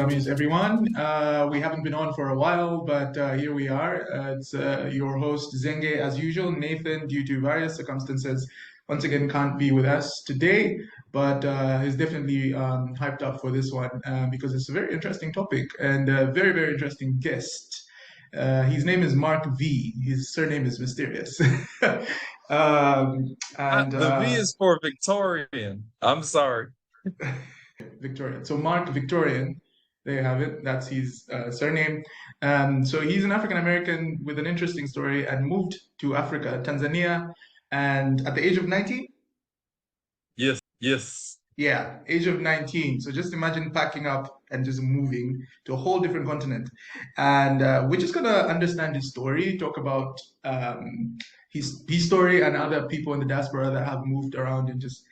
Dummies, everyone. We haven't been on for a while, but here we are. It's your host, Zenge, as usual. Nathan, due to various circumstances, once again can't be with us today, but he's definitely hyped up for this one because it's a very interesting topic and a very, very interesting guest. His name is Mark V. His surname is mysterious. And The V is for Victorian. I'm sorry. Victorian. So Mark Victorian, there you have it. That's his surname. So he's an African American with an interesting story and moved to Africa, Tanzania, and at the age of 19. Yes, yes. Yeah, age of 19. So just imagine packing up and just moving to a whole different continent. And we're just gonna understand his story, talk about his story and other people in the diaspora that have moved around and just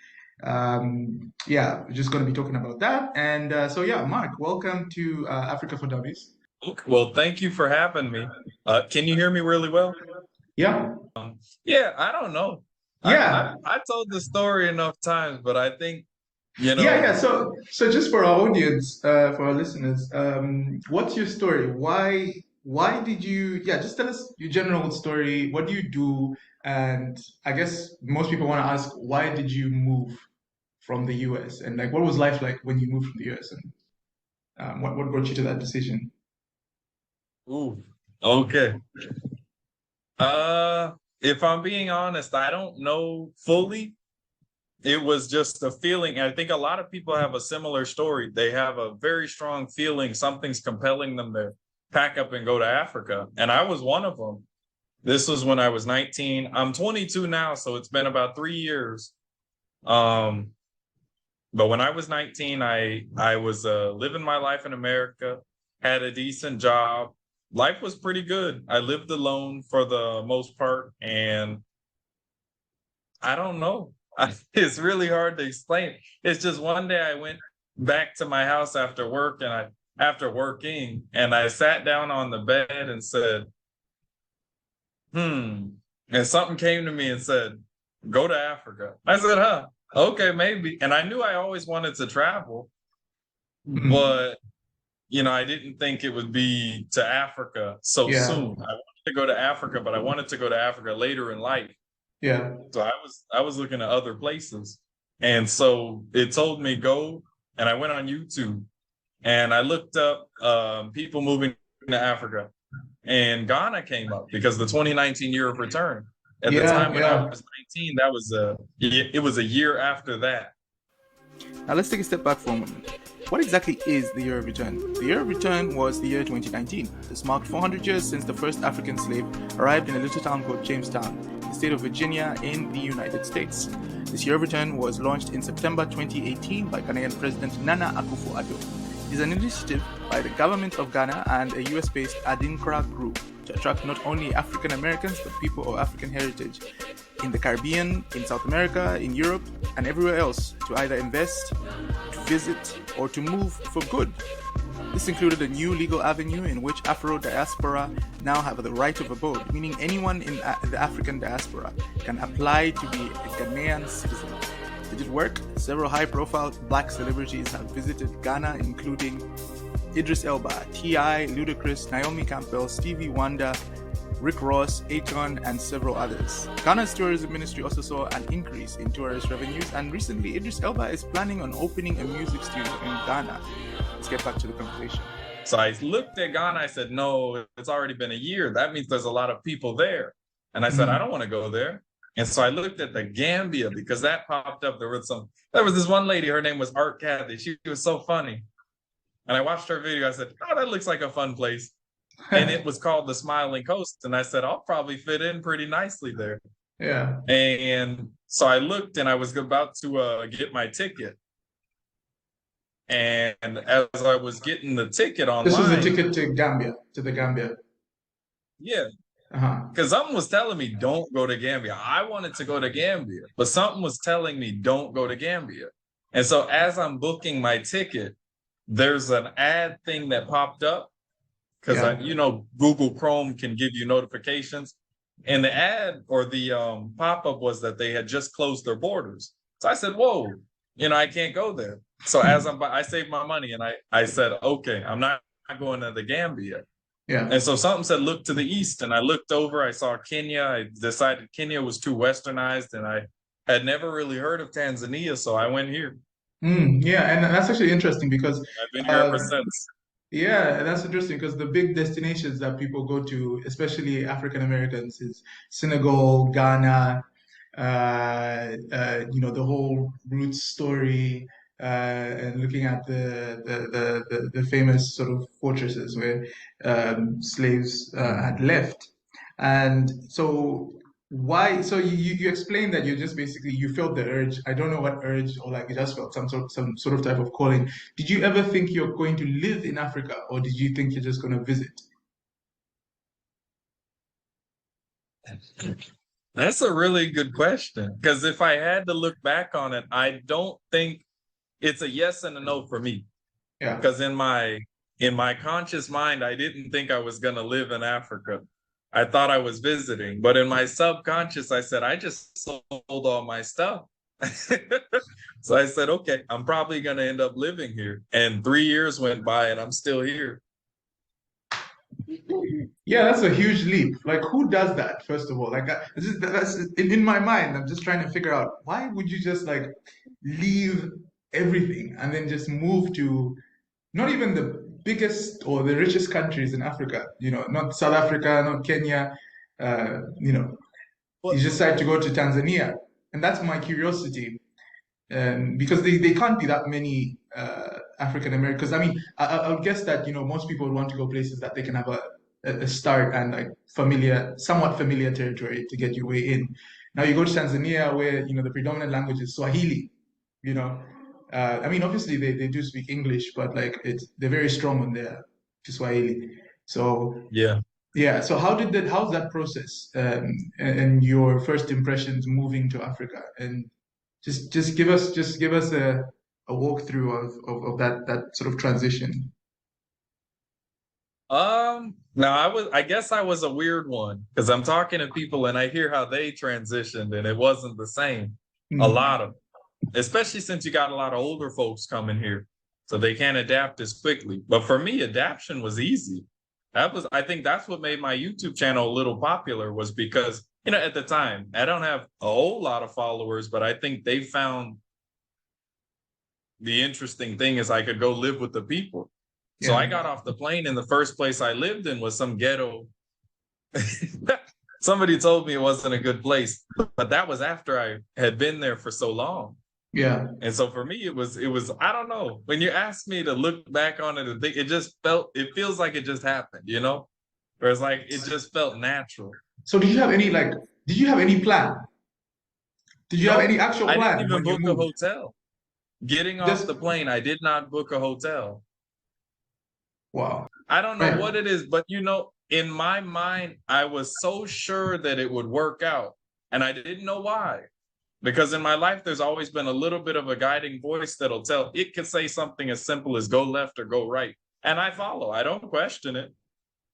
yeah, we're just gonna be talking about that. And so yeah, Mark, welcome to Africa for Dummies. Well, thank you for having me. Can you hear me really well? Yeah, Yeah, I don't know. yeah, I told the story enough times, but I think, you yeah. know, So just for our audience, for our listeners, what's your story? Why did you? Yeah, just tell us your general story. What do you do? And I guess most people want to ask, why did you move from the US? And like, what was life like when you moved from the US? And what brought you to that decision? ooh, okay. Uh, if I'm being honest, I don't know fully. It was just a feeling. I think a lot of people have a similar story. They have a very strong feeling something's compelling them to pack up and go to Africa. And I was one of them. This was when I was 19. I'm 22 now, so it's been about 3 years. Um, but when I was 19, I was living my life in America, had a decent job. Life was pretty good. I lived alone for the most part, and I don't know. It's really hard to explain. It's just one day I went back to my house after work and after working, and I sat down on the bed and said, hmm. And something came to me and said, go to Africa. I said, huh, okay, maybe. And I knew I always wanted to travel, Mhm. but I didn't think it would be to Africa so Yeah, soon. I wanted to go to Africa, but I wanted to go to Africa later in life. yeah. So I was looking at other places. And so it told me go, and I went on YouTube and I looked up people moving to Africa, and Ghana came up because the 2019 year of return. At the Yeah, time when I yeah. was 19, it was a year after that. Now let's take a step back for a moment. What exactly is the Year of Return? The Year of Return was the year 2019. This marked 400 years since the first African slave arrived in a little town called Jamestown, in the state of Virginia in the United States. This Year of Return was launched in September 2018 by Ghanaian President Nana Akufo-Addo. It is an initiative by the government of Ghana and a US-based Adinkra group to attract not only African Americans but people of African heritage in the Caribbean, in South America, in Europe, and everywhere else to either invest, to visit, or to move for good. This included a new legal avenue in which Afro diaspora now have the right of abode, meaning anyone in the African diaspora can apply to be a Ghanaian citizen. Did it work? Several high-profile black celebrities have visited Ghana, including Idris Elba, T.I., Ludacris, Naomi Campbell, Stevie Wonder, Rick Ross, Akon, and several others. Ghana's tourism ministry also saw an increase in tourist revenues, and recently Idris Elba is planning on opening a music studio in Ghana. Let's get back to the conversation. So I looked at Ghana. I said, no, it's already been a year. That means there's a lot of people there. And I said, I Mhm. don't want to go there. And so I looked at the Gambia because that popped up. There was this one lady, her name was Art Kathy. She was so funny. And I watched her video. I said, oh, that looks like a fun place. And it was called the Smiling Coast. And I said, I'll probably fit in pretty nicely there. Yeah. And so I looked and I was about to get my ticket. And as I was getting the ticket This was a online, ticket to Gambia, to the Gambia. yeah, Uh-huh. because something was telling me don't go to Gambia. I wanted to go to Gambia, but something was telling me don't go to Gambia. And so as I'm booking my ticket, there's an ad thing that popped up because Yeah. Google Chrome can give you notifications. And the ad or the pop-up was that they had just closed their borders. So I said, whoa, I can't go there. So as I saved my money and I said, okay, I'm not going to the Gambia. Yeah. And so something said, look to the east. And I looked over, I saw Kenya. I decided Kenya was too westernized and I had never really heard of Tanzania. So I went here. Yeah, and that's actually interesting because I've been here ever since. yeah, that's interesting because the big destinations that people go to, especially African Americans, is Senegal, Ghana, the whole roots story, and looking at the famous sort of fortresses where slaves had left. And so why, so you explained that you just basically you felt the urge. I don't know what urge, or like you just felt some sort of type of calling. Did you ever think you're going to live in Africa, or did you think you're just going to visit? That's a really good question. Because if I had to look back on it, I don't think it's a yes and a no for me. Yeah. Because in my conscious mind, I didn't think I was going to live in Africa. I thought I was visiting, but in my subconscious, I said, I just sold all my stuff. So I said, okay, I'm probably going to end up living here. And 3 years went by and I'm still here. Yeah, that's a huge leap. Like, who does that, first of all? Like, that's in my mind. I'm just trying to figure out why would you just like leave everything and then just move to not even the biggest or the richest countries in Africa, not South Africa, not Kenya, you decide to go to Tanzania. And that's my curiosity. Because they can't be that many African Americans. I mean, I would guess that, most people would want to go places that they can have a start and like somewhat familiar territory to get your way in. Now you go to Tanzania where, the predominant language is Swahili, I mean, obviously they do speak English, but like they're very strong on their Kiswahili. So yeah. So how's that process and your first impressions moving to Africa? And just give us a walkthrough of that sort of transition. No, I guess I was a weird one because I'm talking to people and I hear how they transitioned and it wasn't the same. A lot of them. Especially since you got a lot of older folks coming here, so they can't adapt as quickly. But for me, adaptation was easy. I think that's what made my YouTube channel a little popular was because, at the time, I don't have a whole lot of followers, but I think they found the interesting thing is I could go live with the people. Yeah. So I got off the plane and the first place I lived in was some ghetto. Somebody told me it wasn't a good place, but that was after I had been there for so long. Yeah. And so for me, it was, I don't know, when you asked me to look back on it, it feels like it just happened, where it's like, it just felt natural. So did you have any plan? Did you have any actual plan? I didn't even book a hotel. Getting off the plane, I did not book a hotel. Wow. I don't know what it is, but in my mind, I was so sure that it would work out. And I didn't know why. Because in my life, there's always been a little bit of a guiding voice that'll tell, it can say something as simple as go left or go right. And I follow, I don't question it.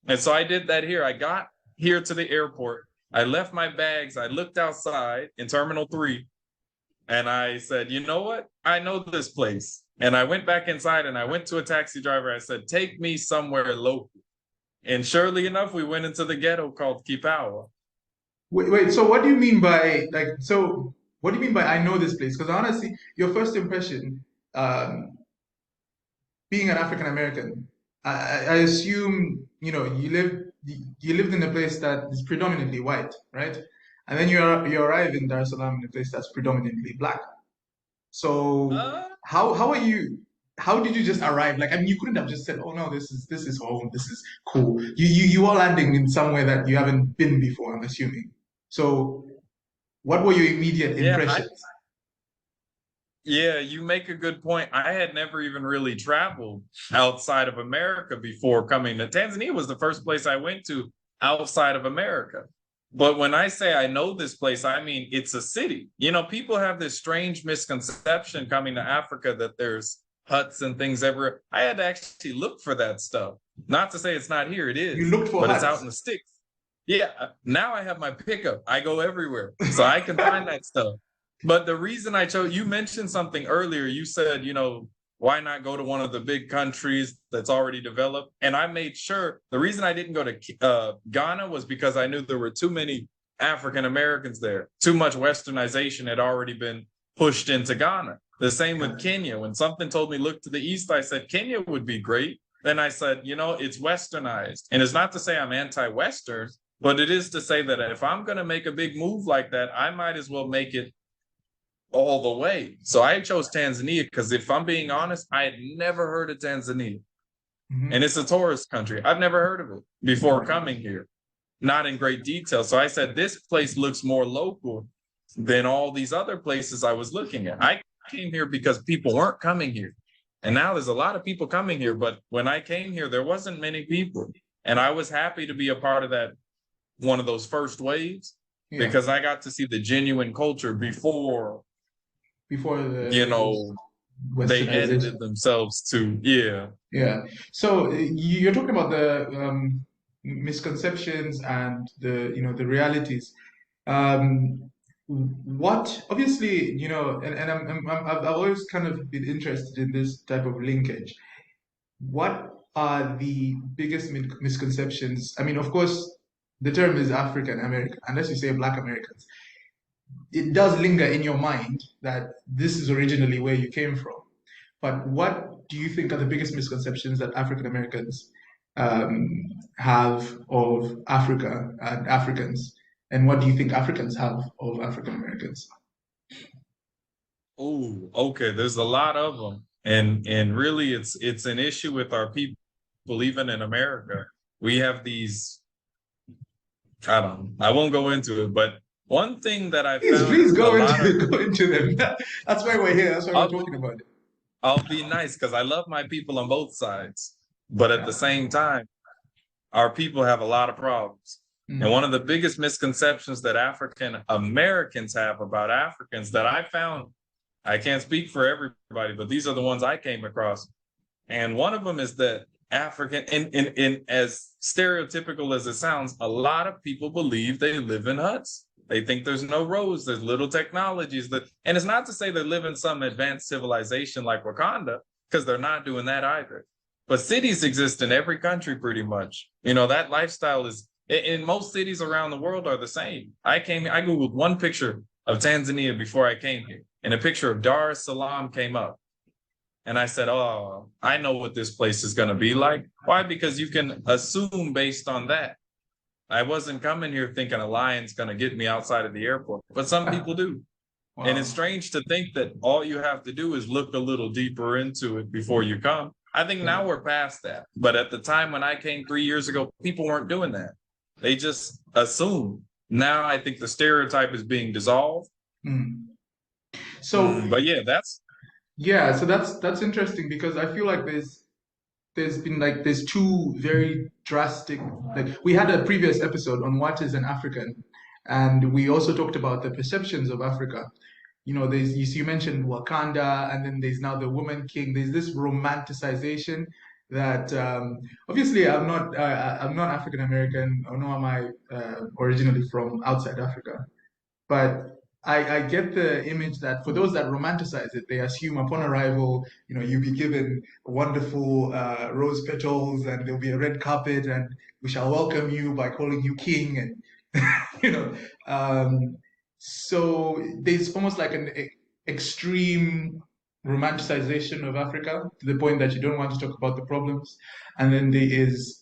And so I did that here. I got here to the airport. I left my bags. I looked outside in Terminal 3 and I said, you know what? I know this place. And I went back inside and I went to a taxi driver. I said, take me somewhere local. And surely enough, we went into the ghetto called Kipawa. Wait, so what do you mean by what do you mean by I know this place? Because honestly, your first impression, being an African American, I assume you lived in a place that is predominantly white, right? And then you arrive in Dar es Salaam in a place that's predominantly black. So how did you just arrive? Like, I mean, you couldn't have just said, "Oh no, this is home. This is cool." You are landing in somewhere that you haven't been before, I'm assuming. So, what were your immediate impressions? Yeah, you make a good point. I had never even really traveled outside of America before coming to Tanzania. Was the first place I went to outside of America. But when I say I know this place, I mean, it's a city. People have this strange misconception coming to Africa that there's huts and things everywhere. I had to actually look for that stuff. Not to say it's not here, it is. You looked for but huts. It's out in the sticks. Yeah, now I have my pickup. I go everywhere, so I can find that stuff. But the reason I chose, you mentioned something earlier. You said, why not go to one of the big countries that's already developed? And I made sure, the reason I didn't go to Ghana was because I knew there were too many African Americans there. Too much westernization had already been pushed into Ghana. The same with Kenya. When something told me look to the east, I said Kenya would be great. Then I said, you know, it's westernized. And it's not to say I'm anti-Western, but it is to say that if I'm going to make a big move like that, I might as well make it all the way. So I chose Tanzania because, if I'm being honest, I had never heard of Tanzania. And it's a tourist country. I've never heard of it before coming here, not in great detail. So I said, this place looks more local than all these other places I was looking at. I came here because people weren't coming here. And now there's a lot of people coming here. But when I came here, there wasn't many people. And I was happy to be a part of that, one of those first waves, because I got to see the genuine culture before the, you know, they edited themselves to, So you're talking about the misconceptions and the, you know, the realities. What obviously, you know, and I've always kind of been interested in this type of linkage. What are the biggest misconceptions? I mean, of course, the term is African American, unless you say Black Americans. It does linger in your mind that this is originally where you came from. But what do you think are the biggest misconceptions that African Americans have of Africa and Africans? And what do you think Africans have of African Americans? Oh, okay. There's a lot of them. And really it's an issue with our people, even in America. We have these, I won't go into it, but one thing that I found, please go into them. That's why we're here. That's why we're talking about it. I'll be nice because I love my people on both sides. But at the same time, our people have a lot of problems. And one of the biggest misconceptions that African Americans have about Africans that I found, I can't speak for everybody, but these are the ones I came across. And one of them is that African, in as stereotypical as it sounds, a lot of people believe they live in huts. They think there's no roads, there's little technologies. And it's not to say they live in some advanced civilization like Wakanda, because they're not doing that either. But cities exist in every country pretty much. You know, that lifestyle is, in most cities around the world are the same. I Googled one picture of Tanzania before I came here, and a picture of Dar es Salaam came up. And I said, oh, I know what this place is going to be like. Why? Because you can assume based on that. I wasn't coming here thinking a lion's going to get me outside of the airport, but some people do. Wow. And it's strange to think that all you have to do is look a little deeper into it before you come. I think now we're past that. But at the time when I came 3 years ago, people weren't doing that. They just assumed. Now I think the stereotype is being dissolved. So, but yeah, that's interesting, because I feel like there's two very drastic, like, we had a previous episode on what is an African, and we also talked about the perceptions of Africa. You know, you mentioned Wakanda, and then there's now the woman king. There's this romanticization that obviously I'm not African American, or nor am I originally from outside Africa, but I get the image that for those that romanticize it, they assume upon arrival, you know, you'll be given wonderful rose petals, and there'll be a red carpet, and we shall welcome you by calling you king, and you know, so there's almost like an extreme romanticization of Africa to the point that you don't want to talk about the problems. And then there is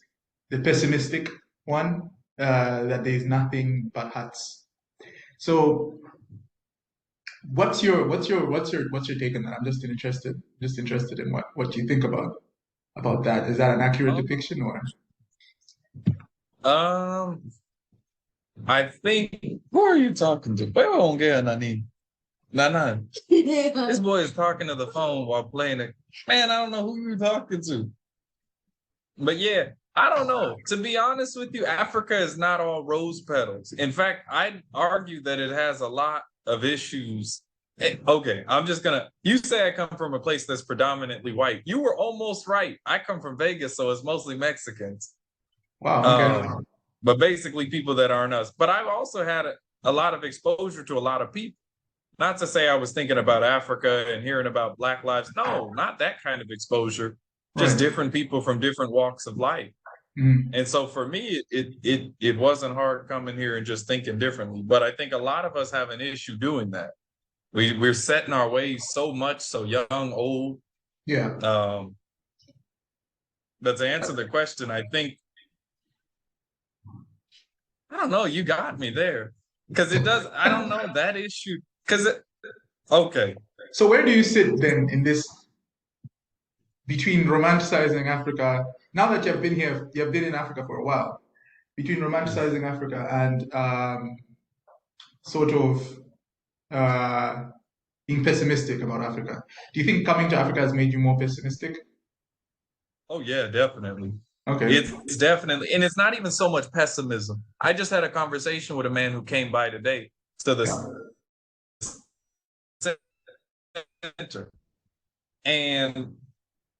the pessimistic one, that there is nothing but huts. So what's your take on that? I'm just interested in what you think about that. Is that an accurate depiction, or? I think, who are you talking to? Nah. This boy is talking to the phone while playing it. Man, I don't know who you're talking to. But yeah, I don't know. To be honest with you, Africa is not all rose petals. In fact, I'd argue that it has a lot of issues. Okay, you say I come from a place that's predominantly white. You were almost right. I come from Vegas, so it's mostly Mexicans. Wow, okay. But basically people that aren't us. But I've also had a lot of exposure to a lot of people. Not to say I was thinking about Africa and hearing about Black lives. No, not that kind of exposure. Just Right. different people from different walks of life. Mhm. And so for me, it wasn't hard coming here and just thinking differently. But I think a lot of us have an issue doing that. We're set in our ways so much, so young, old. Yeah. But to answer the question, I think, I don't know, you got me there. Because it does, I don't know that issue. Okay. So where do you sit then in this between romanticizing Africa? Now that you've been here, you've been in Africa for a while. Between romanticizing Africa and sort of being pessimistic about Africa, do you think coming to Africa has made you more pessimistic? Oh, yeah, definitely. Okay. It's definitely, and it's not even so much pessimism. I just had a conversation with a man who came by today to the center. And,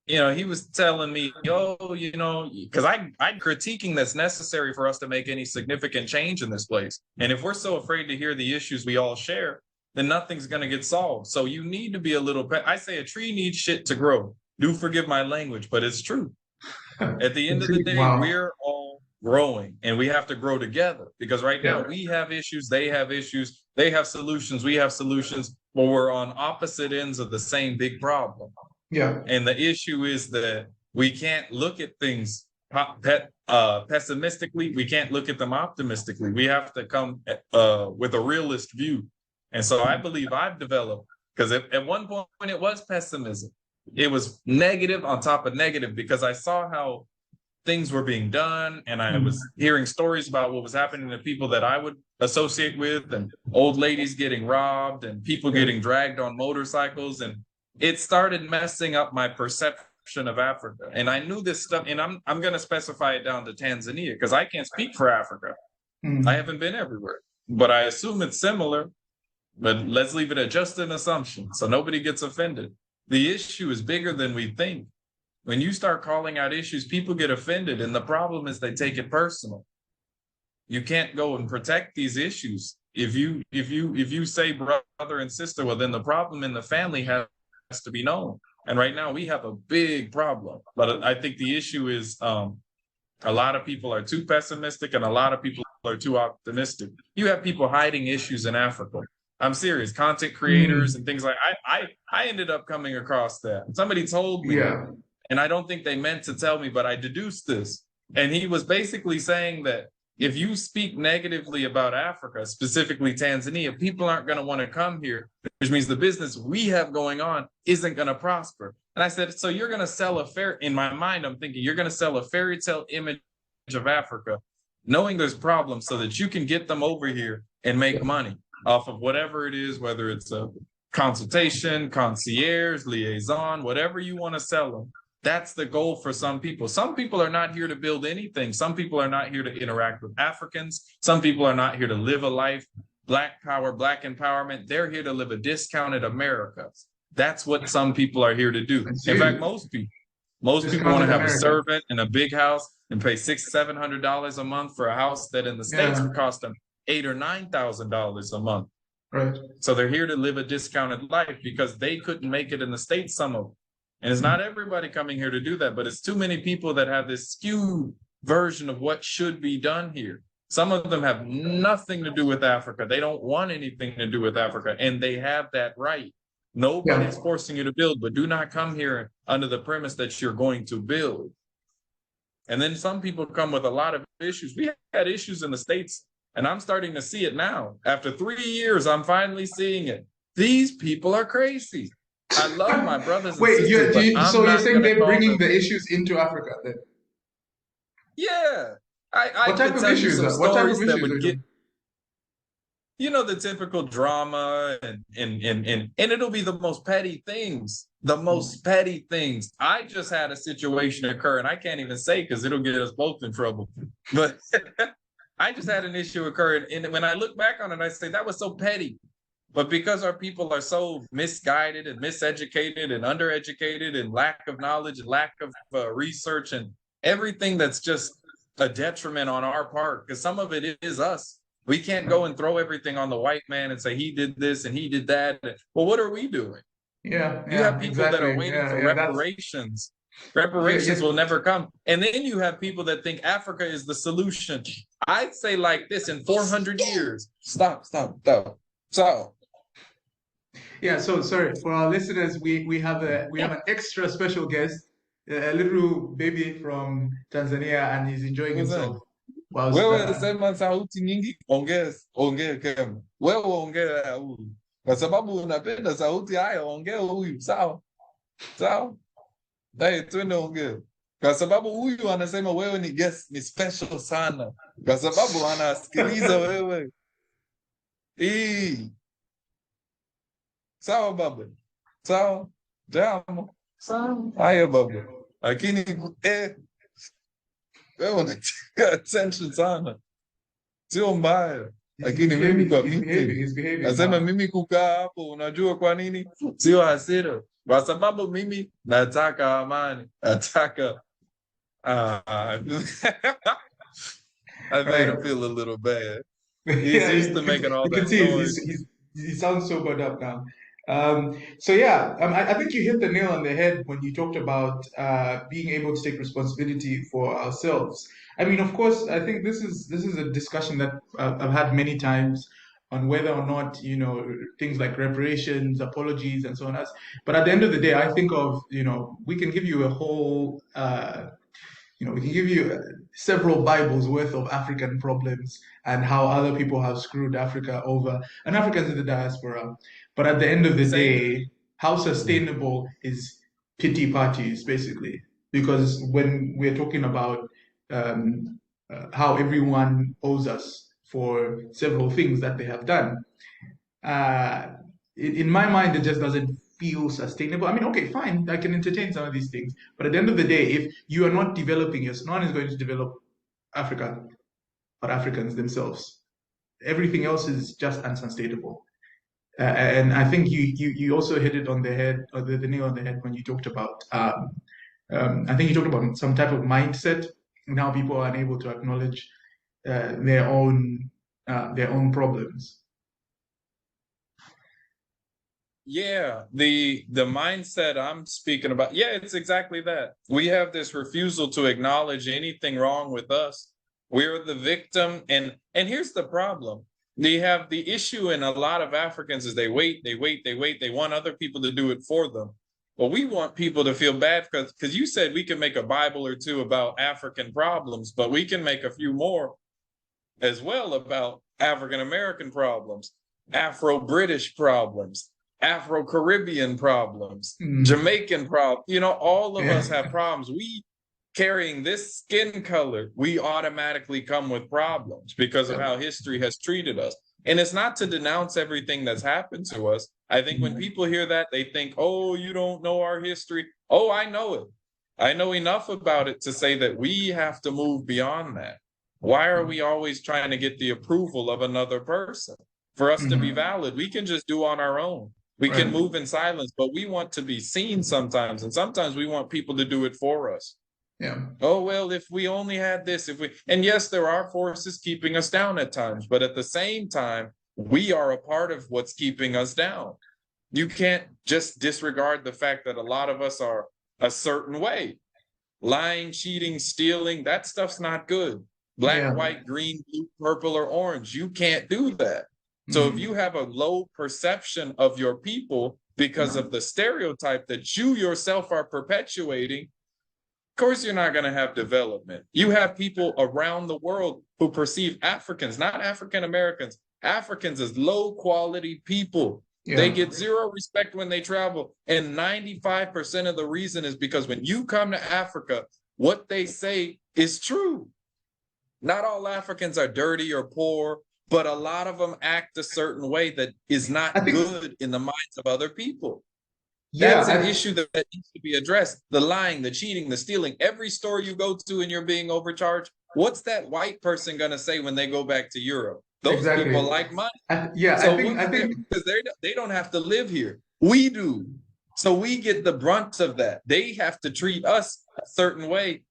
he was telling me, because I'm critiquing that's necessary for us to make any significant change in this place. And if we're so afraid to hear the issues we all share, then nothing's going to get solved. So you need to be a little, I say a tree needs shit to grow. Do forgive my language, but it's true. At the end of the day, Wow. we're all growing and we have to grow together because right now we have issues, they have issues, they have solutions, we have solutions, but we're on opposite ends of the same big problem. Yeah. And the issue is that we can't look at things pessimistically. We can't look at them optimistically. We have to come with a realist view. And so I believe I've developed, because at one point it was pessimism. It was negative on top of negative because I saw how things were being done and I was hearing stories about what was happening to people that I would associate with, and old ladies getting robbed and people getting dragged on motorcycles, and it started messing up my perception of Africa. And I knew this stuff, and I'm going to specify it down to Tanzania because I can't speak for Africa. I haven't been everywhere, but I assume it's similar. But let's leave it at just an assumption so nobody gets offended. The issue is bigger than we think. When you start calling out issues, people get offended, and the problem is they take it personal. You can't go and protect these issues. If you say brother and sister, well, then the problem in the family has to be known. And right now we have a big problem. But I think the issue is a lot of people are too pessimistic and a lot of people are too optimistic. You have people hiding issues in Africa. I'm serious. Content creators and things like I ended up coming across that. Somebody told me, and I don't think they meant to tell me, but I deduced this. And he was basically saying that if you speak negatively about Africa, specifically Tanzania, people aren't going to want to come here, which means the business we have going on isn't going to prosper. And I said, so you're going to sell in my mind, I'm thinking you're going to sell a fairy tale image of Africa, knowing there's problems so that you can get them over here and make money off of whatever it is, whether it's a consultation, concierge, liaison, whatever you want to sell them. That's the goal for some people. Some people are not here to build anything. Some people are not here to interact with Africans. Some people are not here to live a life, Black power, Black empowerment. They're here to live a discounted America. That's what some people are here to do. In fact, most people want to have a servant in a big house and pay $600-700 a month for a house that in the States would cost them $8,000 or $9,000 a month. Right. So they're here to live a discounted life because they couldn't make it in the States, some of them. And it's not everybody coming here to do that, but it's too many people that have this skewed version of what should be done here. Some of them have nothing to do with Africa. They don't want anything to do with Africa, and they have that right. Nobody's forcing you to build, but do not come here under the premise that you're going to build. And then some people come with a lot of issues. We had issues in the States, and I'm starting to see it now. After 3 years, I'm finally seeing it. These people are crazy. I love my brothers and sisters. So you're saying they're bringing the issues into Africa then? Yeah. What type of issues? What type of issues? The typical drama and it'll be the most petty things. The most petty things. I just had a situation occur, and I can't even say because it'll get us both in trouble. But I just had an issue occur, and when I look back on it, I say that was so petty. But because our people are so misguided and miseducated and undereducated and lack of knowledge and lack of research and everything that's just a detriment on our part, because some of it is us. We can't go and throw everything on the white man and say he did this and he did that. Well, what are we doing? Yeah, You have people that exactly. are waiting for Yeah, reparations. yeah, Reparations yeah. will never come. And then you have people that think Africa is the solution. I'd say like this, in 400 years. Stop. Yeah, so sorry for our listeners, we have an extra special guest, a little baby from Tanzania, and he's enjoying himself whilst wewe sema sauti nyingi, ongea kema. Wewe ongea huyu. Kwa sababu unapenda sauti haya, ongea huyu. Sawa. Hey, twende ongea. Kwa sababu huyu anasema wewe ni guest, ni special sana. Kwa sababu anasikiliza wewe. Sawa baba. Sawa. Jambo. Sawa. Haya baba. Lakini wewe unataka attention sana. Sio mbaya. Lakini mimi kwa mimi nasema mimi kukaa hapo, unajua kwa nini? Sio hasira. Kwa sababu mimi nataka amani. Nataka I made him feel a little bad. He's used to making all that noise. He sounds sobered up now. So yeah, I think you hit the nail on the head when you talked about being able to take responsibility for ourselves. I mean, of course, I think this is a discussion that I've had many times on whether or not, things like reparations, apologies, and so on. But at the end of the day, I think of, we can give you a whole we can give you several Bibles worth of African problems and how other people have screwed Africa over, and Africans in the diaspora. But at the end of the day, how sustainable is pity parties, basically? Because when we're talking about how everyone owes us for several things that they have done, in my mind, it just doesn't feel sustainable. I mean, okay, fine, I can entertain some of these things, but at the end of the day, if you are not developing no one is going to develop Africa or Africans themselves. Everything else is just unsustainable. And I think you also hit it on the head, or the nail on the head, when you talked about I think you talked about some type of mindset and how people are unable to acknowledge their own problems. Yeah, the mindset I'm speaking about, it's exactly that. We have this refusal to acknowledge anything wrong with us. We're the victim, and here's the problem. They have the issue in a lot of Africans is they wait. They want other people to do it for them. Well, we want people to feel bad because you said we can make a Bible or two about African problems, but we can make a few more as well about African American problems, Afro-British problems, Afro-Caribbean problems, Jamaican problems. All of us have problems. We carrying this skin color, we automatically come with problems because of how history has treated us. And it's not to denounce everything that's happened to us. I think when people hear that, they think, oh, you don't know our history. Oh, I know it. I know enough about it to say that we have to move beyond that. Why are we always trying to get the approval of another person? For us to be valid, we can just do on our own. We can move in silence, but we want to be seen sometimes. And sometimes we want people to do it for us. Yeah. Oh, well, if we only had this, and yes, there are forces keeping us down at times, but at the same time, we are a part of what's keeping us down. You can't just disregard the fact that a lot of us are a certain way. Lying, cheating, stealing, that stuff's not good. Black, white, green, blue, purple, or orange. You can't do that. So if you have a low perception of your people because of the stereotype that you yourself are perpetuating, of course you're not going to have development. You have people around the world who perceive Africans, not African Americans, Africans as low quality people. They get zero respect when they travel. And 95% of the reason is because when you come to Africa, what they say is true. Not all Africans are dirty or poor, but a lot of them act a certain way that is not good in the minds of other people. That's an issue that needs to be addressed. The lying, the cheating, the stealing. Every store you go to and you're being overcharged, what's that white person going to say when they go back to Europe? Those people like money. I think because they don't have to live here. We do. So we get the brunt of that. They have to treat us a certain way.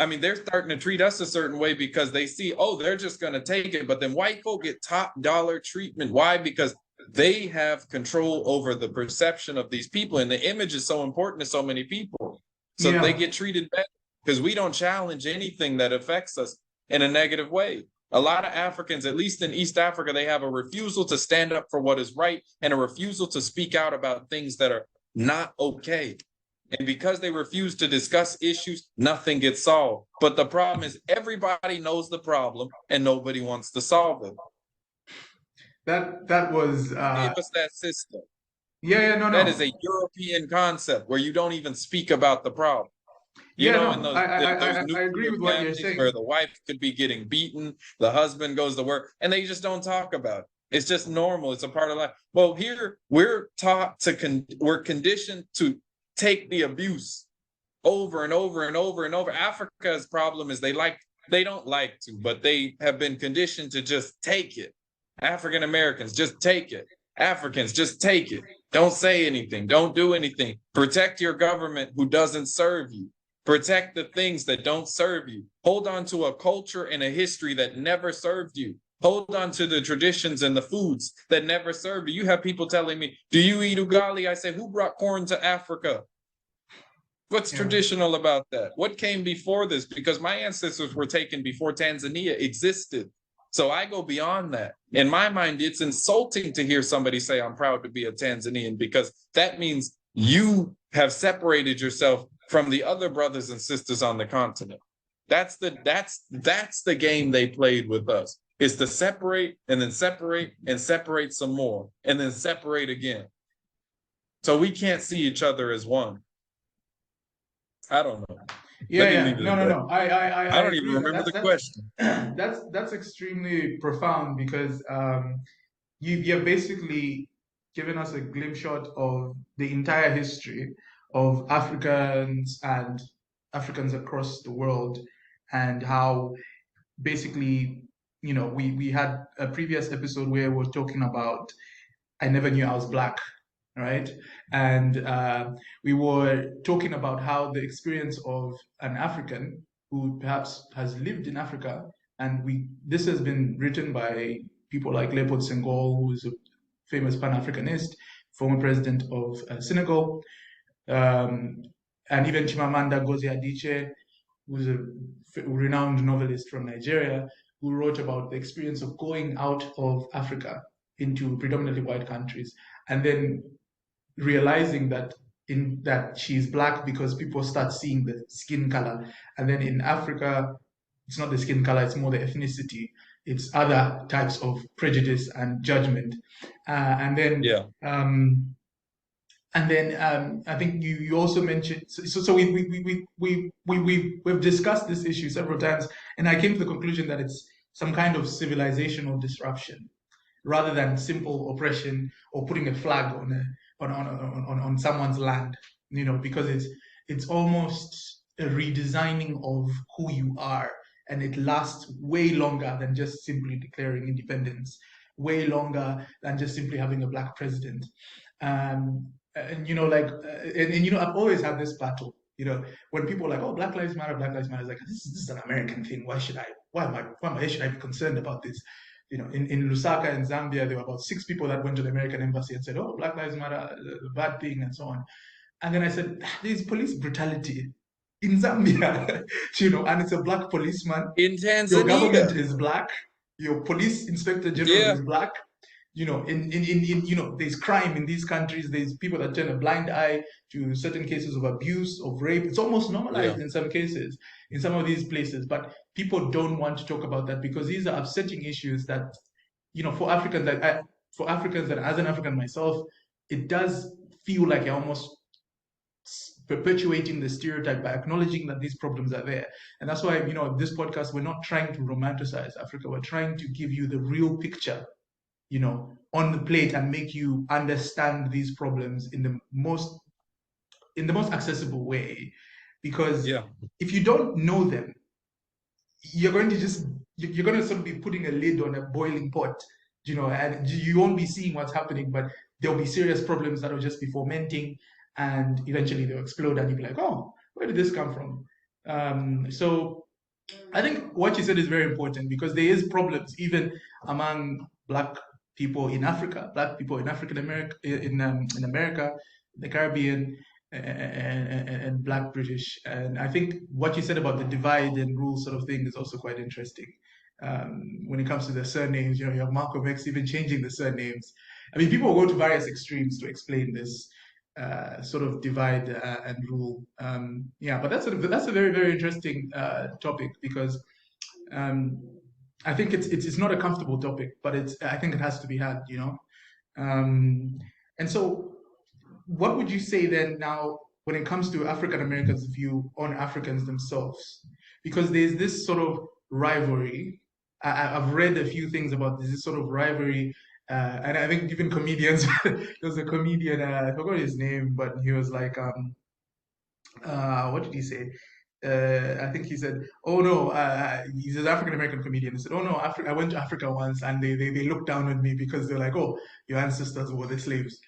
I mean, they're starting to treat us a certain way because they see, oh, they're just going to take it. But then white folk get top dollar treatment. Why? Because they have control over the perception of these people. And the image is so important to so many people. So Yeah. they get treated better because we don't challenge anything that affects us in a negative way. A lot of Africans, at least in East Africa, they have a refusal to stand up for what is right and a refusal to speak out about things that are not okay. And because they refuse to discuss issues, nothing gets solved. But the problem is everybody knows the problem and nobody wants to solve it. That was Gave us that system. yeah, no. That is a European concept where you don't even speak about the problem. You know, in those I agree with what you're saying. where the wife could be getting beaten, the husband goes to work, and they just don't talk about it. It's just normal. It's a part of life. Well, here we're taught to we're conditioned to take the abuse over and over and over and over. Africa's problem is they don't like to, but they have been conditioned to just take it. African Americans, just take it. Africans, just take it. Don't say anything. Don't do anything. Protect your government who doesn't serve you. Protect the things that don't serve you. Hold on to a culture and a history that never served you. Hold on to the traditions and the foods that never served you. You have people telling me, do you eat ugali? I say, who brought corn to Africa? What's traditional about that? What came before this? Because my ancestors were taken before Tanzania existed. So I go beyond that. In my mind, it's insulting to hear somebody say, I'm proud to be a Tanzanian, because that means you have separated yourself from the other brothers and sisters on the continent. That's the game they played with us, is to separate and then separate and separate some more and then separate again. So we can't see each other as one. I don't know. No. I don't even remember the question. That's extremely profound, because you've basically given us a glimpse shot of the entire history of Africans and Africans across the world, and how basically, we had a previous episode where we were talking about I never knew I was black, right? And we were talking about how the experience of an African who perhaps has lived in Africa, and this has been written by people like Leopold Senghor, who is a famous Pan-Africanist, former president of Senegal, and even Chimamanda Ngozi Adichie, who's a renowned novelist from Nigeria, who wrote about the experience of going out of Africa into predominantly white countries, and then realizing that she's black because people start seeing the skin color. And then in Africa, it's not the skin color, it's more the ethnicity. It's other types of prejudice and judgment. I think you also mentioned, so we've discussed this issue several times, and I came to the conclusion that it's some kind of civilizational disruption rather than simple oppression or putting a flag on someone's land, because it's almost a redesigning of who you are, and it lasts way longer than just simply declaring independence, way longer than just simply having a black president. I've always had this battle, when people are like, oh, Black Lives Matter, it's like, this is an American thing. Why should I be concerned about this? In Lusaka in Zambia, there were about 6 people that went to the American embassy and said, oh, Black Lives Matter, a bad thing, and so on. And then I said, there's police brutality in Zambia, and it's a black policeman. In Tanzania. Your government is black. Your police inspector general is black. There's crime in these countries. There's people that turn a blind eye to certain cases of abuse, of rape. It's almost normalized in some cases, in some of these places. But people don't want to talk about that because these are upsetting issues that, for Africans, and as an African myself, it does feel like you're almost perpetuating the stereotype by acknowledging that these problems are there. And that's why, this podcast, we're not trying to romanticize Africa. We're trying to give you the real picture, on the plate, and make you understand these problems in the most accessible way. Because if you don't know them, you're going to sort of be putting a lid on a boiling pot, and you won't be seeing what's happening, but there'll be serious problems that will just be fermenting, and eventually they'll explode, and you'll be like, oh, where did this come from? So I think what you said is very important because there is problems even among Black people in Africa, Black people in African America, in America, the Caribbean, and Black British. And I think what you said about the divide and rule sort of thing is also quite interesting. When it comes to the surnames, you have Malcolm X even changing the surnames. I mean, people will go to various extremes to explain this sort of divide and rule. Yeah, but that's a very, very interesting topic because um, I think it's not a comfortable topic, but I think it has to be had. Um, and so, what would you say then now when it comes to African Americans' view on Africans themselves? Because there's this sort of rivalry. I've read a few things about this sort of rivalry, and I think even comedians. There was a comedian, I forgot his name, but he was like, what did he say? I think he said, "Oh no," he's an African American comedian. He said, "Oh no, I went to Africa once, and they looked down on me because they're like, oh, your ancestors were the slaves."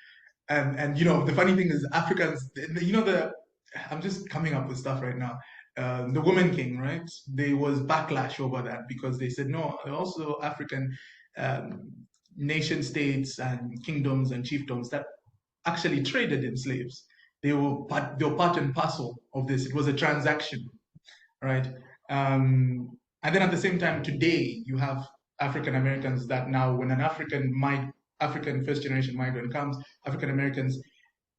And the funny thing is Africans, I'm just coming up with stuff right now. The Woman King, right? There was backlash over that because they said no, also African um, nation states and kingdoms and chiefdoms that actually traded in slaves. They were part and parcel of this. It was a transaction, right? And then at the same time, today you have African Americans that now, when an African first generation migrant comes, African Americans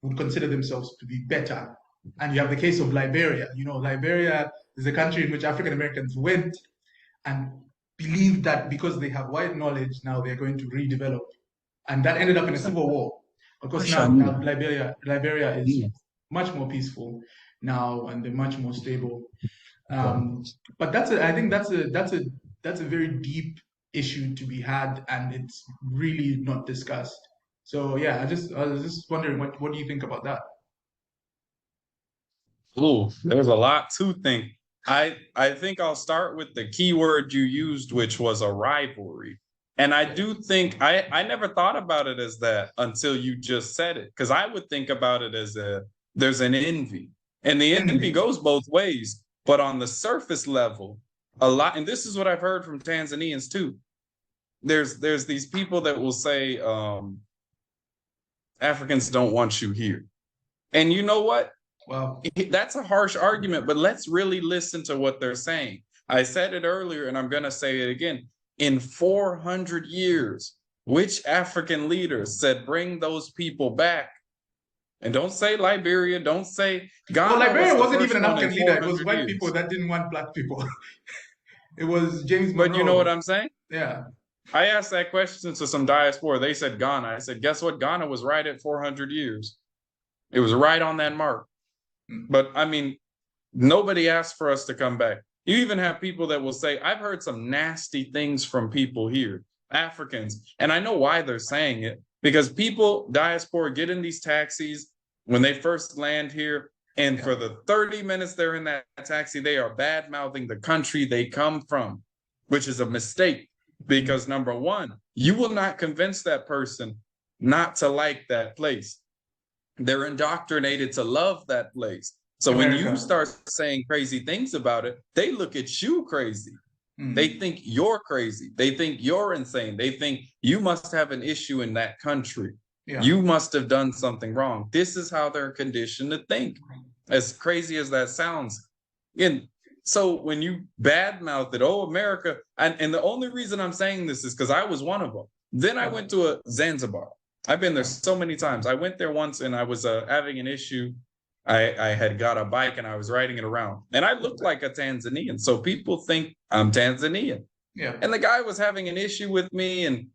would consider themselves to be better. And you have the case of Liberia. Liberia is a country in which African Americans went and believed that because they have white knowledge, now they're going to redevelop. And that ended up in a civil war. Of course, now Liberia is much more peaceful now, and they're much more stable. But I think that's a very deep issue to be had, and it's really not discussed. So yeah, I was just wondering what do you think about that? Ooh, there's a lot to think. I think I'll start with the key word you used, which was a rivalry. And I do think I never thought about it as that until you just said it. Because I would think about it as there's an envy. And the envy goes both ways. But on the surface level, a lot, and this is what I've heard from Tanzanians too. There's these people that will say Africans don't want you here. And you know what? Well, That's a harsh argument, but let's really listen to what they're saying. I said it earlier, and I'm going to say it again. In 400 years, which African leaders said, bring those people back? And don't say Liberia, don't say Ghana. well, Liberia wasn't even an African leader. It was white people that didn't want Black people. It was James Monroe. But you know what I'm saying? Yeah. I asked that question to some diaspora. They said Ghana. I said, guess what? Ghana was right at 400 years. It was right on that mark. But I mean, nobody asked for us to come back. You even have people that will say, I've heard some nasty things from people here, Africans. And I know why they're saying it, because people, diaspora, get in these taxis when they first land here. And for the 30 minutes they're in that taxi, they are bad mouthing the country they come from, which is a mistake. Because number one, you will not convince that person not to like that place. They're indoctrinated to love that place. So when you start saying crazy things about it, they look at you crazy. They think you're crazy. They think you're insane. They think you must have an issue in that country. Yeah. You must have done something wrong. This is how they're conditioned to think. As crazy as that sounds. And so when you badmouth it, oh, America, and the only reason I'm saying this is because I was one of them. Then I went to a Zanzibar. I've been there so many times. I went there once and I was having an issue. I had got a bike and I was riding it around and I looked like a Tanzanian. So people think I'm Tanzanian. Yeah. And the guy was having an issue with me. And,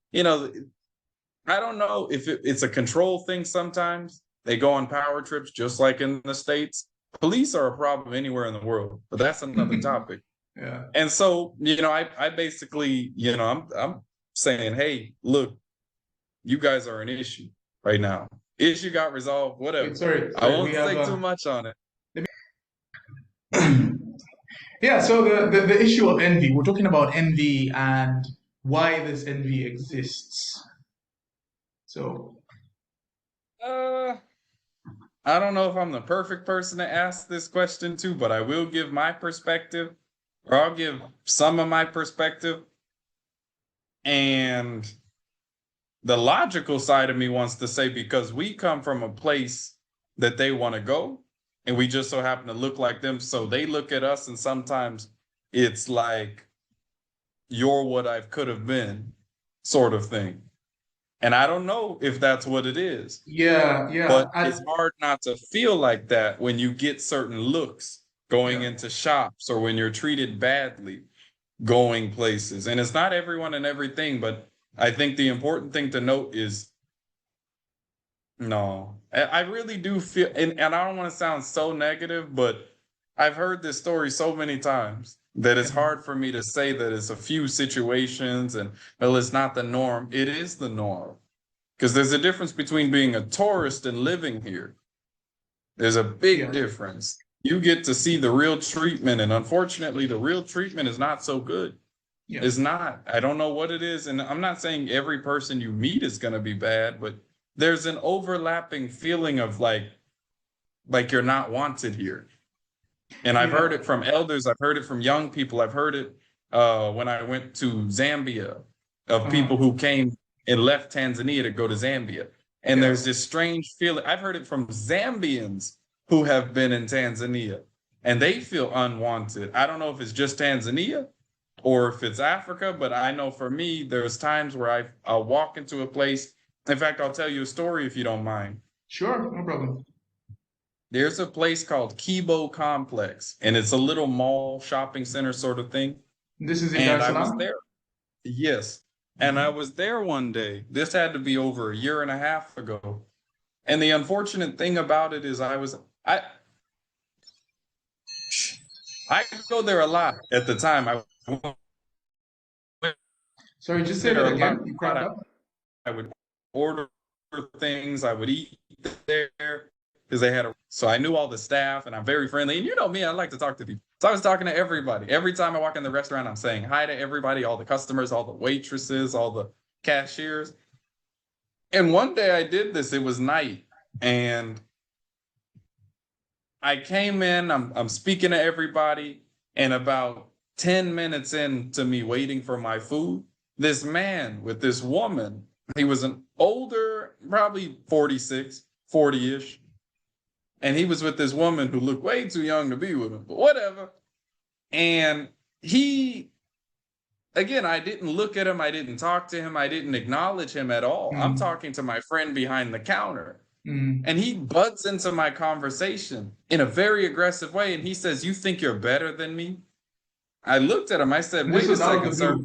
I don't know if it's a control thing sometimes. They go on power trips just like in the States. Police are a problem anywhere in the world, but that's another topic. Yeah. And so, I basically, I'm saying, hey, look, you guys are an issue right now. Issue got resolved, whatever. Wait, sorry, I won't say too much on it. Yeah, so the issue of envy, we're talking about envy and why this envy exists. So I don't know if I'm the perfect person to ask this question to, but I will give my perspective, or I'll give some of my perspective. And the logical side of me wants to say, because we come from a place that they want to go, and we just so happen to look like them. So they look at us, and sometimes it's like, you're what I could have been, sort of thing. And I don't know if that's what it is. Yeah, yeah. But it's hard not to feel like that when you get certain looks going into shops, or when you're treated badly going places. And it's not everyone and everything, but I think the important thing to note is, no, I really do feel, and I don't want to sound so negative, but I've heard this story so many times that it's hard for me to say that it's a few situations and, well, it's not the norm. It is the norm. Because there's a difference between being a tourist and living here. There's a big difference. You get to see the real treatment, and unfortunately, the real treatment is not so good. Yeah. It's not. I don't know what it is, and I'm not saying every person you meet is going to be bad, but there's an overlapping feeling of like you're not wanted here. And I've heard it from elders. I've heard it from young people. I've heard it when I went to Zambia, of people who came and left Tanzania to go to Zambia. And there's this strange feeling. I've heard it from Zambians who have been in Tanzania, and they feel unwanted. I don't know if it's just Tanzania or if it's Africa, but I know for me, there's times where I'll walk into a place. In fact, I'll tell you a story if you don't mind. Sure, no problem. There's a place called Kibo Complex, and it's a little mall shopping center sort of thing. This is in Dar Es Salaam? I was there. Yes. And I was there one day. This had to be over a year and a half ago. And the unfortunate thing about it is I go there a lot at the time. Sorry, just say that again. You cracked up. I would order things. I would eat there because they had so I knew all the staff, and I'm very friendly. And you know me, I like to talk to people. So I was talking to everybody. Every time I walk in the restaurant, I'm saying hi to everybody, all the customers, all the waitresses, all the cashiers. And one day I did this. It was night, and I came in. I'm speaking to everybody, and about 10 minutes into me waiting for my food, this man with this woman, he was an older, probably 46, 40-ish. And he was with this woman who looked way too young to be with him, but whatever. And he, again, I didn't look at him. I didn't talk to him. I didn't acknowledge him at all. I'm talking to my friend behind the counter. And he butts into my conversation in a very aggressive way. And he says, "You think you're better than me?" I looked at him. I said, "Wait a second, sir.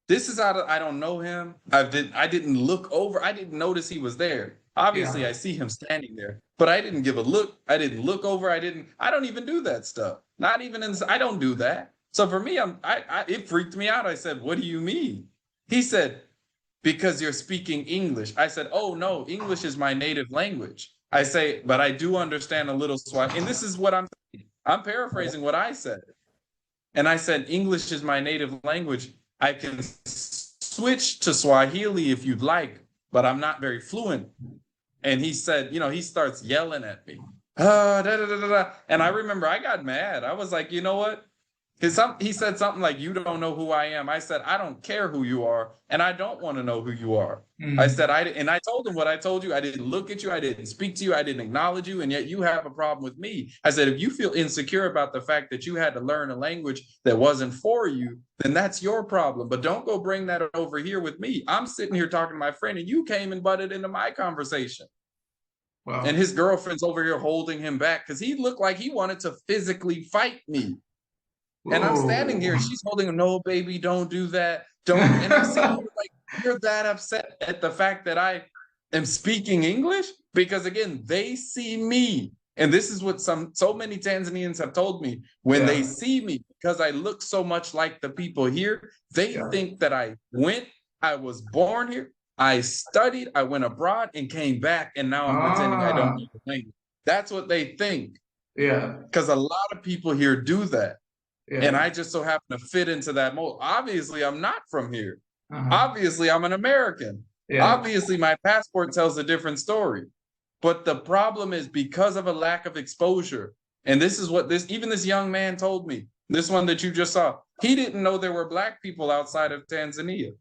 This is out of, I don't know him. I didn't look over. I didn't notice he was there. Obviously, I see him standing there, but I didn't give a look. I didn't look over. I don't even do that stuff. Not even I don't do that. So for me, it freaked me out. I said, "What do you mean?" He said, "Because you're speaking English." I said, "Oh no, English is my native language." I say, "But I do understand a little Swahili." And this is what I'm saying. I'm paraphrasing what I said. And I said, "English is my native language. I can switch to Swahili if you'd like, but I'm not very fluent." And he said, he starts yelling at me. And I remember I got mad. I was like, you know what? He said something like, "You don't know who I am." I said, "I don't care who you are, and I don't want to know who you are." I said, I told him what I told you. I didn't look at you. I didn't speak to you. I didn't acknowledge you. And yet you have a problem with me. I said, if you feel insecure about the fact that you had to learn a language that wasn't for you, then that's your problem. But don't go bring that over here with me. I'm sitting here talking to my friend, and you came and butted into my conversation. Wow. And his girlfriend's over here holding him back because he looked like he wanted to physically fight me. Whoa. And I'm standing here, and she's holding him. "No, baby, don't do that. Don't." And I see like, you're that upset at the fact that I am speaking English? Because again, they see me. And this is what so many Tanzanians have told me. When they see me, because I look so much like the people here, they think that I was born here, I studied, I went abroad and came back, and now I'm pretending I don't know the language. That's what they think. Yeah. Because a lot of people here do that. Yeah. And I just so happen to fit into that mold. Obviously, I'm not from here. Obviously, I'm an American. Yeah. Obviously, my passport tells a different story. But the problem is because of a lack of exposure. And this is what even this young man told me, this one that you just saw, he didn't know there were Black people outside of Tanzania.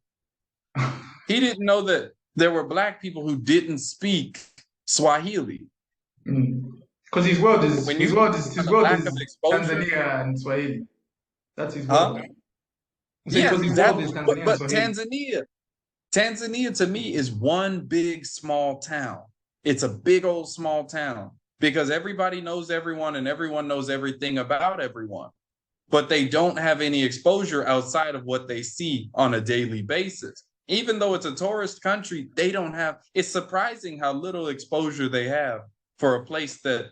He didn't know that there were Black people who didn't speak Swahili. Because his world is Tanzania and Swahili. That's his world. Yeah, because his world is Tanzania but and Swahili. Tanzania to me is one big small town. It's a big old small town because everybody knows everyone and everyone knows everything about everyone, but they don't have any exposure outside of what they see on a daily basis. Even though it's a tourist country, they don't have, it's surprising how little exposure they have for a place that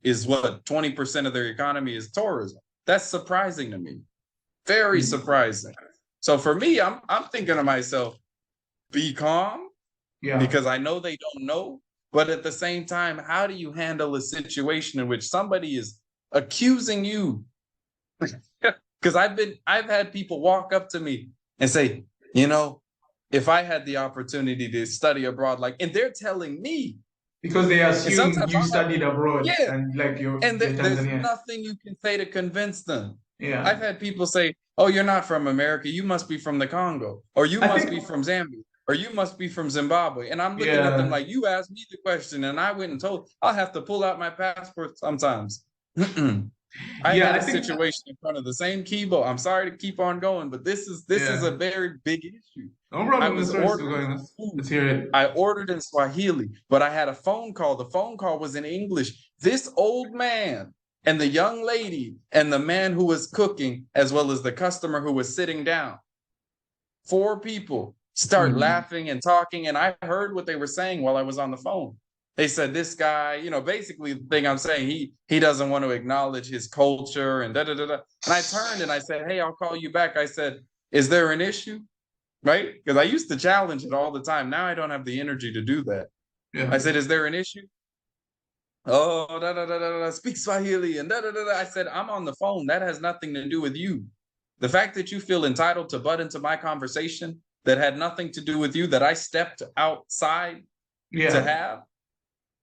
is what 20% of their economy is tourism. That's surprising to me. Very surprising. So for me, I'm thinking to myself, be calm, because I know they don't know. But at the same time, how do you handle a situation in which somebody is accusing you? Because I've had people walk up to me and say, you know, if I had the opportunity to study abroad, and they're telling me. Because they assume you studied abroad, and there's nothing you can say to convince them. Yeah, I've had people say, "Oh, you're not from America. You must be from the Congo, or you must be from Zambia, or you must be from Zimbabwe." And I'm looking at them like, "You asked me the question, and I went and told. I'll have to pull out my passport sometimes." I had a situation in front of the same keyboard. I'm sorry to keep on going, but this is a very big issue. No problem. Let's hear it. I ordered in Swahili, but I had a phone call. The phone call was in English. This old man and the young lady and the man who was cooking, as well as the customer who was sitting down, 4 people start laughing and talking. And I heard what they were saying while I was on the phone. They said, this guy, basically the thing I'm saying, he doesn't want to acknowledge his culture and da-da-da-da. And I turned and I said, hey, I'll call you back. I said, is there an issue? Right? Because I used to challenge it all the time. Now I don't have the energy to do that. I said, is there an issue? Oh, da-da-da-da-da, speak Swahili and da-da-da-da. I said, I'm on the phone. That has nothing to do with you. The fact that you feel entitled to butt into my conversation that had nothing to do with you, that I stepped outside to have,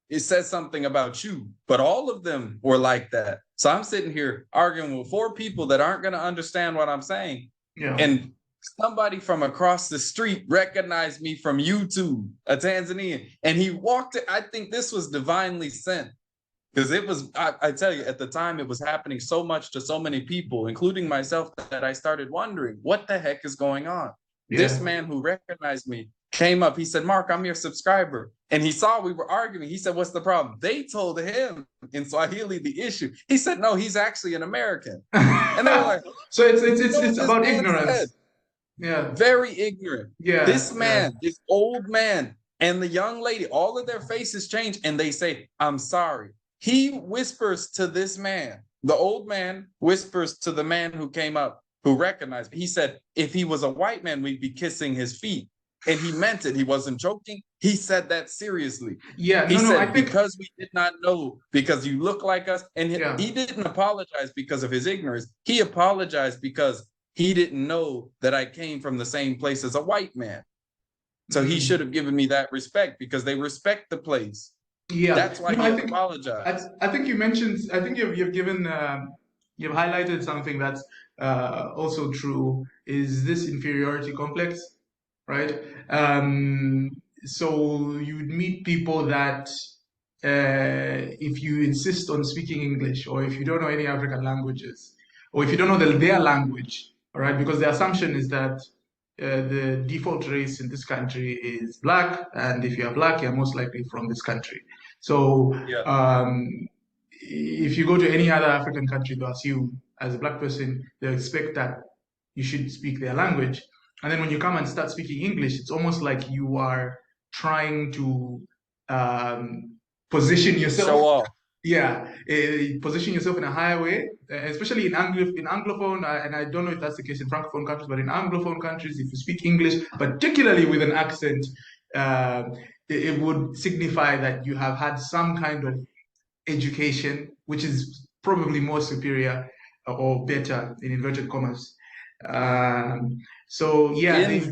it says something about you. But all of them were like that. So I'm sitting here arguing with 4 people that aren't going to understand what I'm saying. And somebody from across the street recognized me from YouTube, a Tanzanian, and he walked. I think this was divinely sent, because it was, I tell you, at the time it was happening so much to so many people, including myself, that I started wondering what the heck is going on. This man who recognized me came up. He said, Mark, I'm your subscriber. And he saw we were arguing. He said, what's the problem? They told him in Swahili the issue. He said, no, he's actually an American. And they were like, so it's about ignorance. Very ignorant. This man, this old man, and the young lady, all of their faces change, and they say, I'm sorry. He whispers to this man. The old man whispers to the man who came up, who recognized me. He said, if he was a white man, we'd be kissing his feet. And he meant it. He wasn't joking. He said that seriously. He said, I think, because we did not know, because you look like us. And he didn't apologize because of his ignorance. He apologized because he didn't know that I came from the same place as a white man. So he should have given me that respect, because they respect the place. That's why he apologized. I think you mentioned, I think you've given, you've highlighted something that's also true, is this inferiority complex, right? So you'd meet people that if you insist on speaking English, or if you don't know any African languages, or if you don't know their language, all right, because the assumption is that the default race in this country is Black, and if you are Black, you're most likely from this country. So if you go to any other African country, they'll assume as a Black person, they'll expect that you should speak their language. And then when you come and start speaking English, it's almost like you are trying to position yourself. Show off. Position yourself in a higher way, especially in Anglophone, and I don't know if that's the case in Francophone countries, but in Anglophone countries, if you speak English, particularly with an accent, it would signify that you have had some kind of education, which is probably more superior or better, in inverted commas. So yeah, Envy.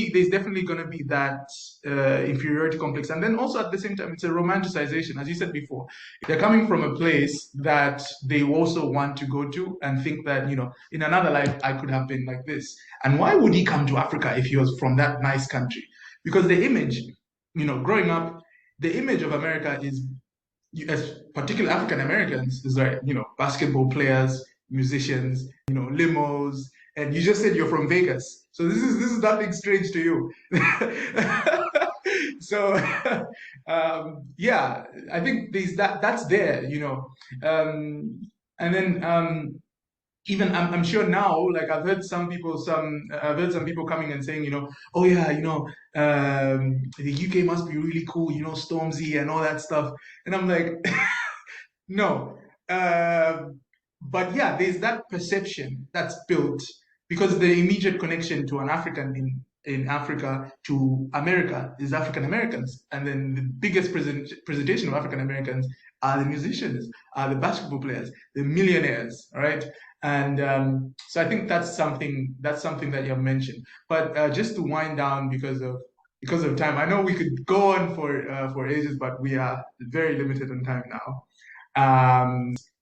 there's definitely going to be that inferiority complex, and then also at the same time, it's a romanticization, as you said before. They're coming from a place that they also want to go to, and think that in another life I could have been like this. And why would he come to Africa if he was from that nice country? Because the image, growing up, the image of America is, as particular African Americans, is like basketball players, musicians, limos, and you just said you're from Vegas, so this is nothing strange to you. So yeah, I think there's that's there, and then even I'm sure now, like I've heard some people coming and saying, oh yeah, the UK must be really cool, Stormzy and all that stuff, and I'm like, no. But yeah, there's that perception that's built because the immediate connection to an African in Africa to America is African Americans. And then the biggest presentation of African Americans are the musicians, are the basketball players, the millionaires, right? And so I think that's something that you have mentioned. But just to wind down because of time, I know we could go on for ages, but we are very limited on time now.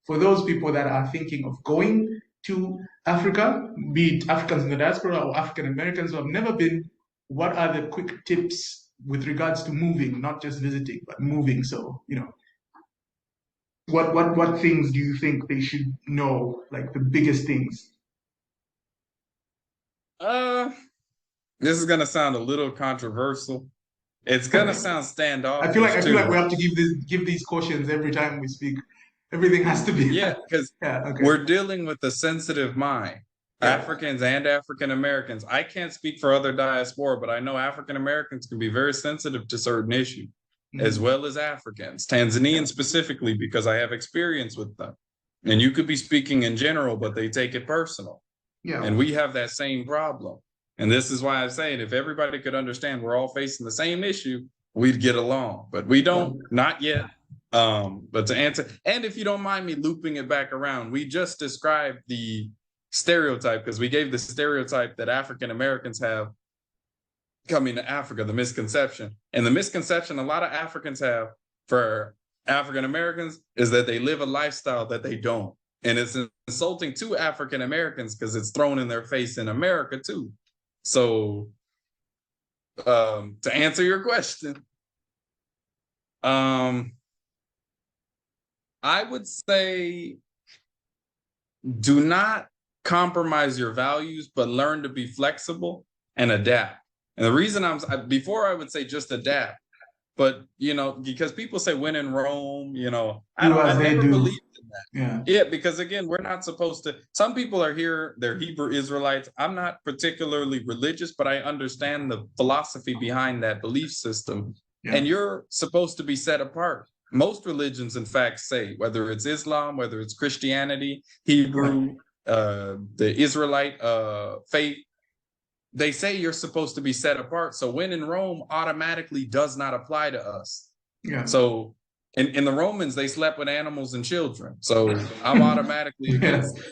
For those people that are thinking of going to Africa, be it Africans in the diaspora or African Americans who have never been, what are the quick tips with regards to moving, not just visiting, but moving? So, what things do you think they should know, like the biggest things? This is gonna sound a little controversial. It's gonna sound standoffish. I feel like we have to give these cautions every time we speak. Everything has to be. Yeah, because okay. We're dealing with a sensitive mind. Yeah. Africans and African Americans. I can't speak for other diaspora, but I know African Americans can be very sensitive to certain issues, as well as Africans, Tanzanians specifically, because I have experience with them. And you could be speaking in general, but they take it personal. Yeah. And we have that same problem. And this is why I'm saying if everybody could understand we're all facing the same issue, we'd get along. But we don't, not yet. But to answer, and if you don't mind me looping it back around, we just described the stereotype because we gave the stereotype that African Americans have coming to Africa, the misconception. And the misconception a lot of Africans have for African Americans is that they live a lifestyle that they don't. And it's insulting to African Americans because it's thrown in their face in America too. So to answer your question, I would say do not compromise your values, but learn to be flexible and adapt. And the reason before I would say just adapt, but because people say when in Rome, I never believed in that. Yeah, because again, we're not supposed to. Some people are here, they're Hebrew Israelites. I'm not particularly religious, but I understand the philosophy behind that belief system. Yeah. And you're supposed to be set apart. Most religions, in fact, say, whether it's Islam, whether it's Christianity, Hebrew, the Israelite faith, they say you're supposed to be set apart. So when in Rome automatically does not apply to us. Yeah. So in the Romans, they slept with animals and children. So I'm automatically against it.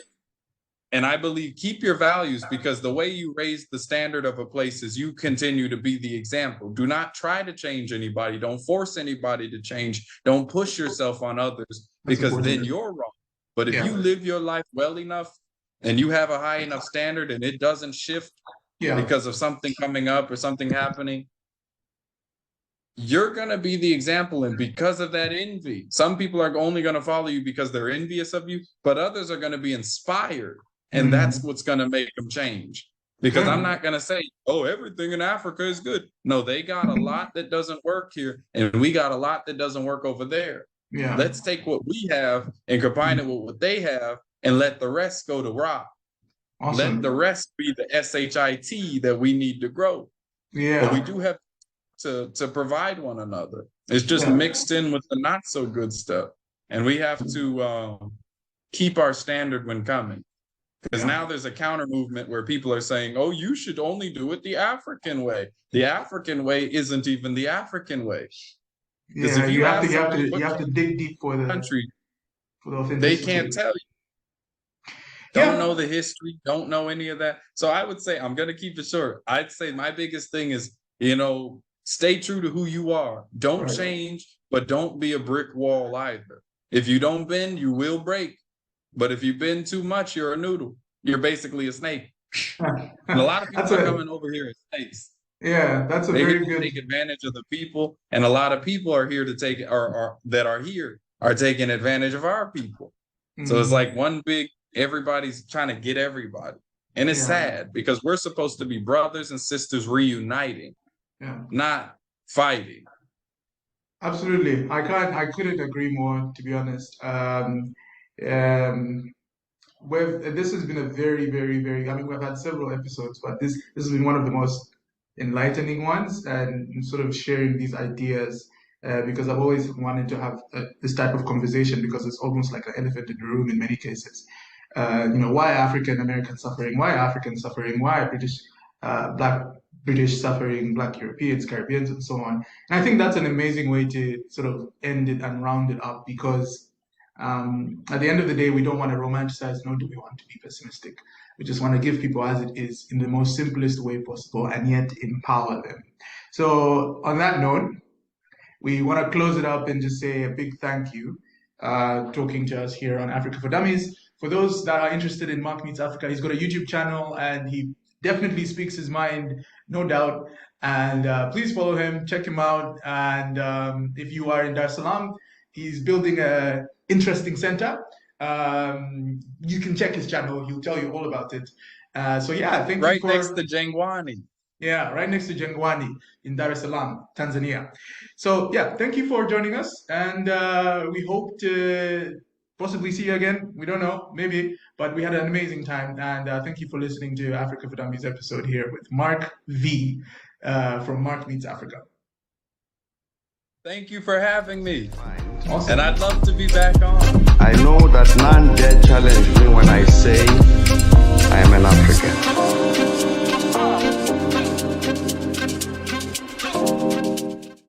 And I believe keep your values because the way you raise the standard of a place is you continue to be the example. Do not try to change anybody. Don't force anybody to change. Don't push yourself on others because then you're wrong. But if you live your life well enough and you have a high enough standard and it doesn't shift because of something coming up or something happening, you're going to be the example. And because of that envy, some people are only going to follow you because they're envious of you, but others are going to be inspired. And that's what's going to make them change. Because I'm not going to say, oh, everything in Africa is good. No, they got a lot that doesn't work here. And we got a lot that doesn't work over there. Yeah. Let's take what we have and combine it with what they have and let the rest go to rock. Awesome. Let the rest be the SHIT that we need to grow. Yeah. But we do have to provide one another. It's just mixed in with the not so good stuff. And we have to keep our standard when coming. Because now there's a counter movement where people are saying, oh, you should only do it the African way. The African way isn't even the African way. Because if you have to dig deep for the country, for the authenticity. They can't tell you. don't know the history, don't know any of that. So I would say, I'm going to keep it short. I'd say my biggest thing is, stay true to who you are. Don't change, but don't be a brick wall either. If you don't bend, you will break. But if you bend too much, you're a noodle. You're basically a snake. And a lot of people are coming over here as snakes. Yeah, that's a very good. Take advantage of the people, and a lot of people are here to take, or that are here are taking advantage of our people. So it's like one big, everybody's trying to get everybody, and it's sad because we're supposed to be brothers and sisters reuniting, not fighting. Absolutely, I couldn't agree more, to be honest. This has been a very, very, very. I mean, we've had several episodes, but this has been one of the most enlightening ones, and sort of sharing these ideas, because I've always wanted to have this type of conversation, because it's almost like an elephant in the room in many cases. Why African Americans suffering? Why Africans suffering? Why Black British suffering? Black Europeans, Caribbeans, and so on. And I think that's an amazing way to sort of end it and round it up, because at the end of the day, we don't want to romanticize, nor do we want to be pessimistic. We just want to give people as it is in the most simplest way possible, and yet empower them. So on that note, we want to close it up and just say a big thank you, talking to us here on Africa for Dummies. For those that are interested in Mark Meets Africa, he's got a YouTube channel, and he definitely speaks his mind, no doubt. And please follow him, check him out. And if you are in Dar es Salaam, he's building a interesting center. You can check his channel. He'll tell you all about it. Thank you. Right next to Jangwani. Yeah, right next to Jangwani in Dar es Salaam, Tanzania. So thank you for joining us. And we hope to possibly see you again. We don't know, maybe, but we had an amazing time. And thank you for listening to Africa for Dummies episode here with Mark V from Mark Meets Africa. Thank you for having me. Awesome. And I'd love to be back on. I know that none dare challenge me when I say I am an African.